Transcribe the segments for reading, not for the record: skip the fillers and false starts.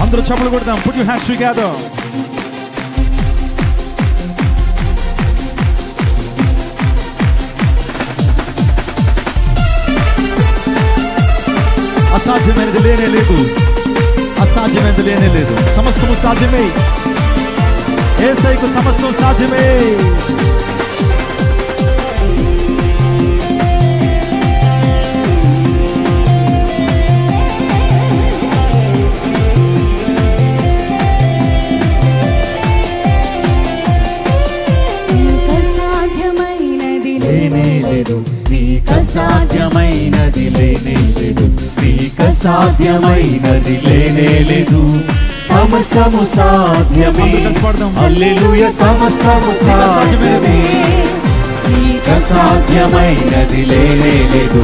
అందరూ చప్పట్లు కొడదాం. Put your hands together. అసాధ్యమైనది లేనే లేదు, అసాధ్యమైనది లేనే లేదు. సమస్తము సాధ్యమే, యేసయ్యకు సమస్తం సాధ్యమే. అసాధ్యమైనది లేనే లేదు, అసాధ్యమైనది లేనే లేదు. సమస్తము సాధ్యమే. హల్లెలూయా. సమస్తము సాధ్యమే. అసాధ్యమైనది లేనే లేదు,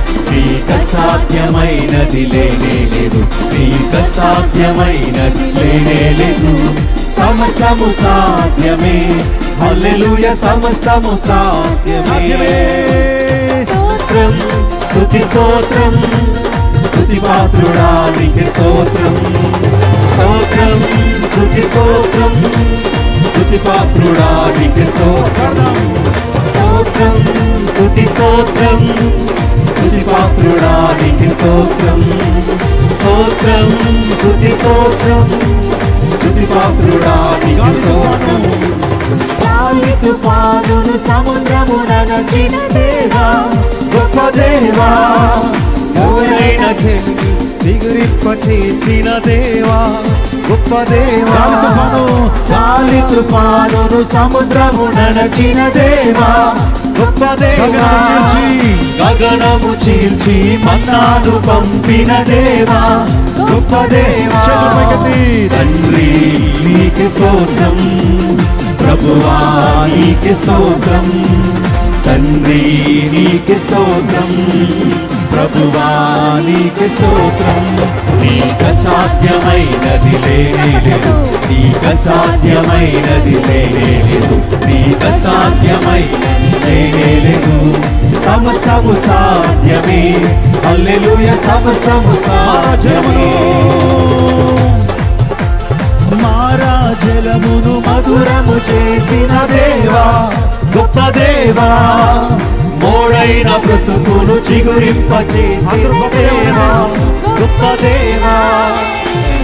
అసాధ్యమైనది లేనే లేదు, అసాధ్యమైనది లేనే లేదు. సమస్తము సాధ్యమే. హల్లెలూయా. సమస్తము సాధ్యమే. స్తోత్రం, స్తుతి స్తోత్రం, స్తుతి పాత్రుడా నీకే స్తోత్రం. స్తోత్రం, స్తుతి స్తోత్రం, స్తుతి పాత్రుడా నీకే స్తోత్రం. స్తోత్రం, స్తుతి స్తోత్రం, స్తుతి పాత్రుడా నీకే స్తోత్రం. స్తోత్రం, స్తుతి స్తోత్రం, స్తుతి పాత్రుడా నీకే స్తోత్రం. గాలి తుఫానును సముద్రమున నచిన దేవా, గొప్ప దేవా, ఎవరైనా దిగురింప చేసిన దేవా, గొప్ప దేవా. గాలి తుఫానును సముద్రమున నచిన దేవా, గొప్ప దేవా. గగనము చీల్చి మన్నాను పంపిన దేవా, గొప్ప దేవా. తండ్రి నీకే స్తోత్రం, ప్రభువా నీకే స్తోత్రం. తండ్రి నీకే స్తోత్రం, ప్రభువా నీకే స్తోత్రం. నీకసాధ్యమైనది లేనే లేదు, నీకసాధ్యమైనది లేనే లేదు, నీకసాధ్యమైనది లేనే లేదు. సమస్తము సాధ్యమే. హల్లెలూయా. సమస్తము సాధ్యమే. మారా జలమును మధురము చేసిన దేవా, గొప్ప దేవా. మోడైన బ్రతుకును చిగురింప చేసిన దేవా, గొప్ప దేవా.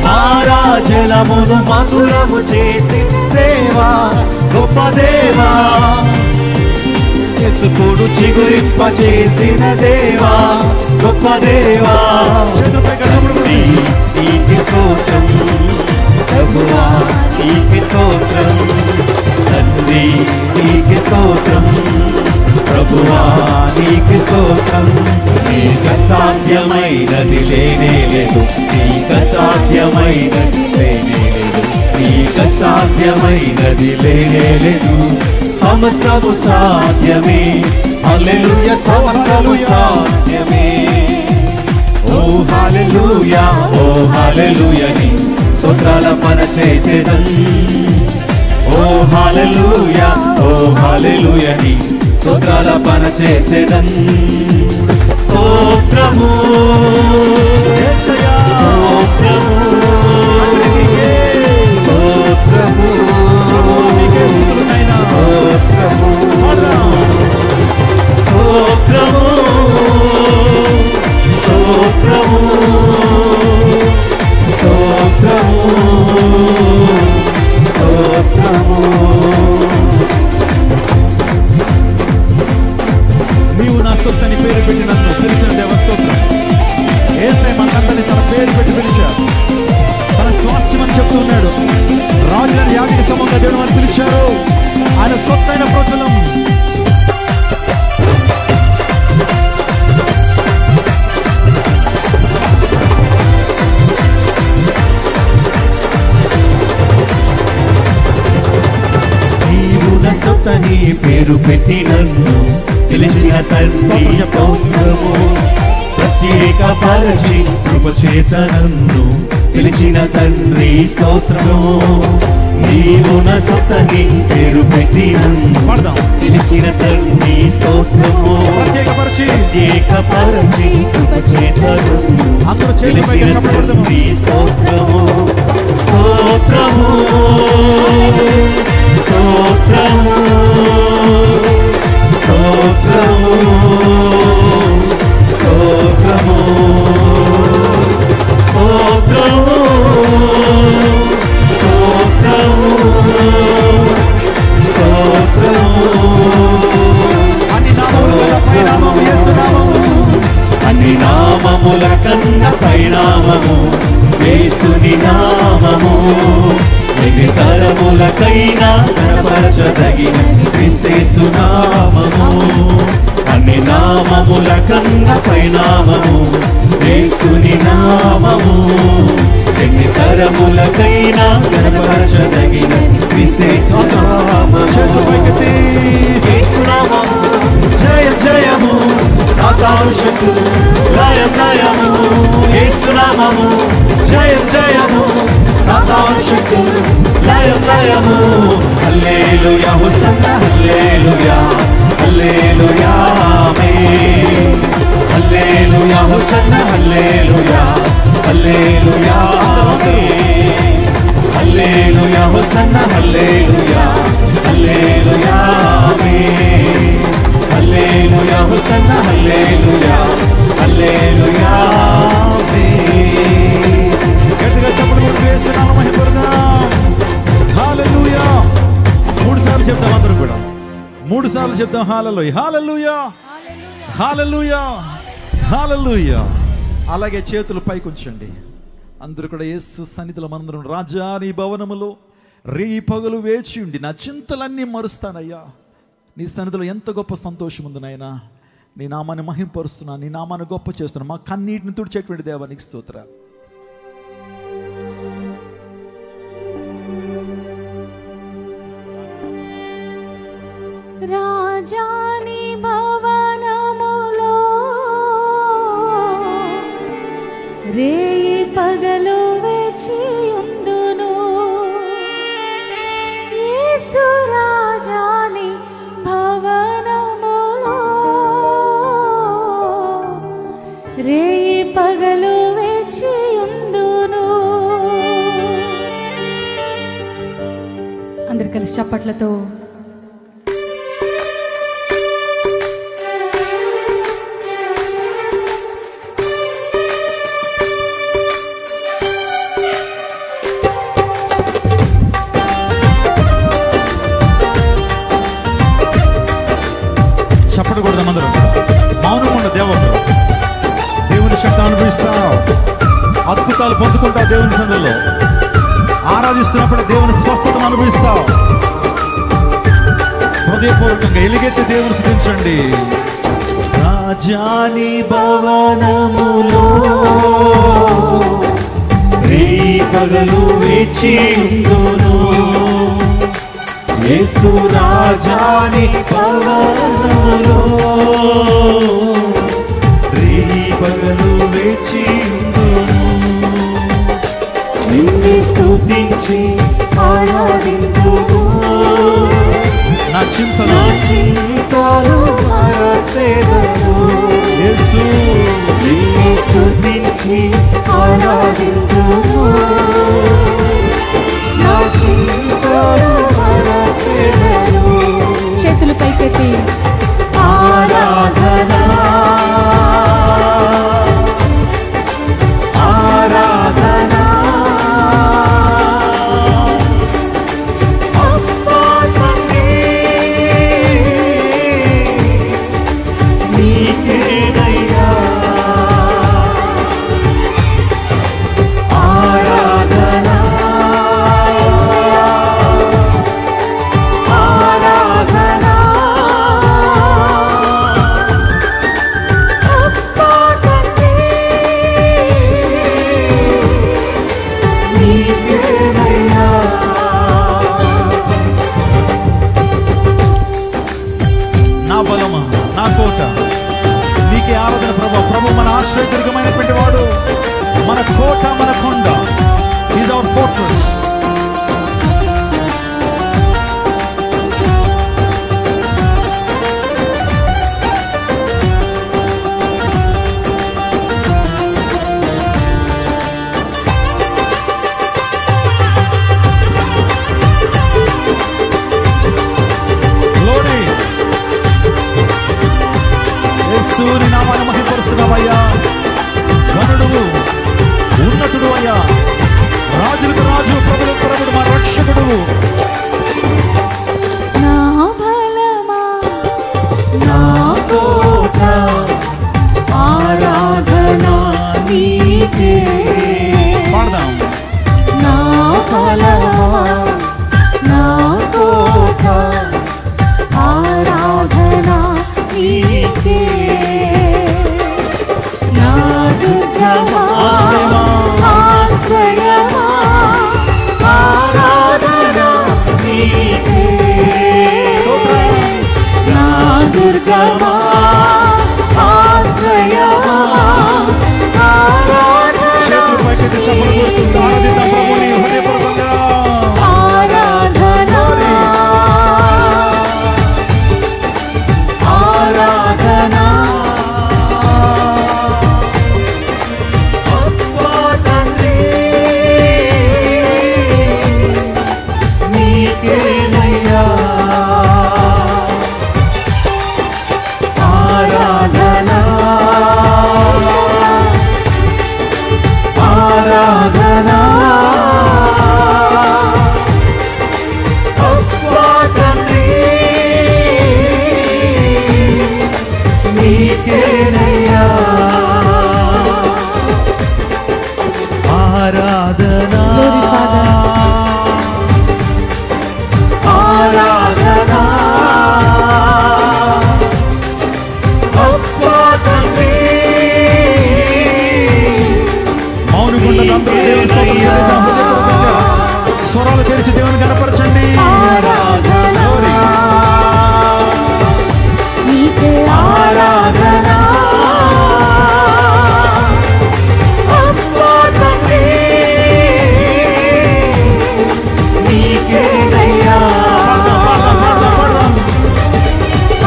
మారా జలమును మధురము చేసిన దేవా, గొప్ప దేవా. బ్రతుకును చిగురింప చేసిన దేవా, గొప్ప దేవా. నీకే స్తోత్రం, ప్రభువా నీకే స్తోత్రం. తండ్రి నీకే స్తోత్రం, ప్రభువా నీకే స్తోత్రం. నీకసాధ్యమైనది లేనే లేదు, నీకసాధ్యమైనది లేనే లేదు, నీకసాధ్యమైనది లేనే లేదు. సమస్తము సాధ్యమే. హల్లెలూయా. సమస్తము సాధ్యమే. ఓ హల్లెలూయా, ఓ హల్లెలూయా. నీ స్తోత్రాల పన చేసేదన్. ఓ హల్లెలూయా, ఓ హల్లెలూయా. నీ స్తోత్రాల పన చేసేదన్. స్తోత్రము, స్తోత్రము, స్తోత్రము, స్తోత్రము, స్తోత్రము, స్తోత్రము, స్తోత్రము, స్తోత్రము. నీవు నా సొత్తని పేరు పెట్టి నన్ను పిలిచిన దేవస్తోత్రం. యేసయ్య మనందరినీ తన పేరు పెట్టి పిలిచారు, తన స్వాస్థ్యం అని చెప్తూ ఉన్నాడు. రాజులను యాగిని సమంగా దేవుడు అని పిలిచారు. ఆయన సొత్తైన ప్రజలం. నీవు నా సొత్తని పేరు పెట్టి నన్ను పిలిచిన తండ్రి స్తోత్రము. ప్రత్యేక పరచి కృపచేత నన్ను పిలిచిన తండ్రి స్తోత్రము. నీవు నా సొత్తని పేరు పెట్టి నన్ను పిలిచిన తండ్రి స్తోత్రము. ప్రత్యేక పరచి కృపచేత నన్ను పిలిచిన తండ్రి స్తోత్రము. నామము, యేసుని నామము, ఎన్ని తరములకైనా కనపరచదగిన క్రీస్తు నామము, అన్ని నామముల కన్న పైనామము, యేసుని నామము, ఎన్ని తరములకైనా కనపరచదగిన క్రీస్తు నామము. యేసు నామము జయ జయము, సాతాను శక్తులు లయం లయము. యేసు నామము జయ జయము, సాతాను శక్తులు లయం లయము. హల్లెలూయా హోసన్నా హల్లెలూయా, హల్లెలూయా ఆమేన్. హల్లెలూయా హోసన్నా హల్లెలూయా, హల్లెలూయా ఆమేన్. హల్లెలూయా హోసన్నా హల్లెలూయా, హల్లెలూయా ఆమేన్. హల్లెలూయా హోసన్నా హల్లెలూయా, హల్లెలూయా ఆమేన్. గట్టిగా చప్పట్లు కొట్టి యేసు నామమున మహిమపడదాం. హల్లెలూయా. 3 సార్లు చెప్దాం, అందరూ కూడా 3 సార్లు చెప్దాం. హల్లెలూయా, హల్లెలూయా, హల్లెలూయా, హల్లెలూయా. అలాగే చేతులు పైకి ఉంచండి. అందరూ కూడా యేసు సన్నిధిలో మనందరం, రాజా నీ భవనములో రేయి పగలు వేచి ఉండి నా చింతలన్నీ మరుస్తానయ్యా. నీ సన్నిధిలో ఎంత గొప్ప సంతోషం ఉంది నాయనా. నీ నామాన్ని మహింపరుస్తున్నా, నీ నామాన్ని గొప్ప చేస్తున్నా. మా కన్నీటిని తుడిచేటువంటి దేవానికి స్తోత్రాలు. రాజాని భవనములో రేయి పగలు వేచి ఉందును. యేసు రాజాని భవనములో రేయి పగలు వేచి ఉందును. అందరు కలిసి చప్పట్లతో చెప్పకూడదు. అందరం మౌనం ఉండ దేవతలు. దేవుని శక్తి అనుభవిస్తావు, అద్భుతాలు పొందుకుంటావు. దేవుని సన్నిధిలో ఆరాధిస్తున్నప్పుడు దేవుని స్వస్థతను అనుభవిస్తావు. హృదయపూర్వకంగా ఎలుగెత్తి దేవుని స్తుతించండి. రాజాని భవనములో రేయి పగలు వేచి ఉందును. యేసు రాజాని భవనములో రేయి పగలు వేచి ఉందును. నిన్ను స్తుతించి ఆరాధింతును. నా చింతలు మరచెదను. యేసు నిన్ను స్తుతించి ఆరాధింతును. నా చింతలు మరచెదను. చేతులు పైకెత్తి ఆరాధన ఆరాధన నీకేనయ్యా. ఆరాధనా Glory, Father. ఆరాధనా అబ్బా తండ్రి మౌనగుండ అందరూ దేవుని స్తోత్రం చేద్దాం. హృదయపూర్వకంగా స్వరాలు తెరిచి దేవుని కనపరచండి. Glory. నీకే ఆరాధనా అబ్బా తండ్రి నీకేనయ్యా పాడదాం, పాడదాం, పాడదాం.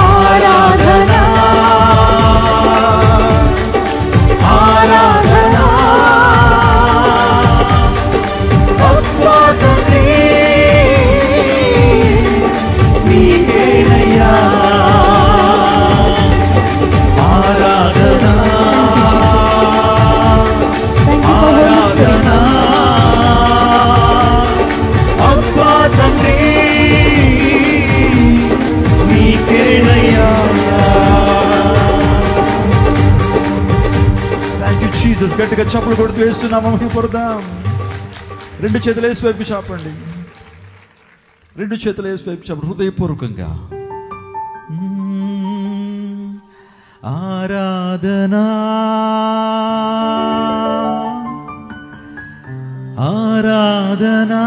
ఆరాధనా ఆరాధనా అబ్బా తండ్రి నీకేనయ్యా ఆరాధనా Thank you for Holy Spirit. ఆరాధనా అబ్బా తండ్రి నీకేనయ్యా థ్యాంక్ యూ జీసస్. గట్టిగా చప్పులు కొడుతూ వేస్తున్నాము. పొరదాం. రెండు చేతులు వేసి వైపు చాపండి. రెండు చేతులు వేసి వైపు చాపండి హృదయపూర్వకంగా. ఆరాధనా ఆరాధనా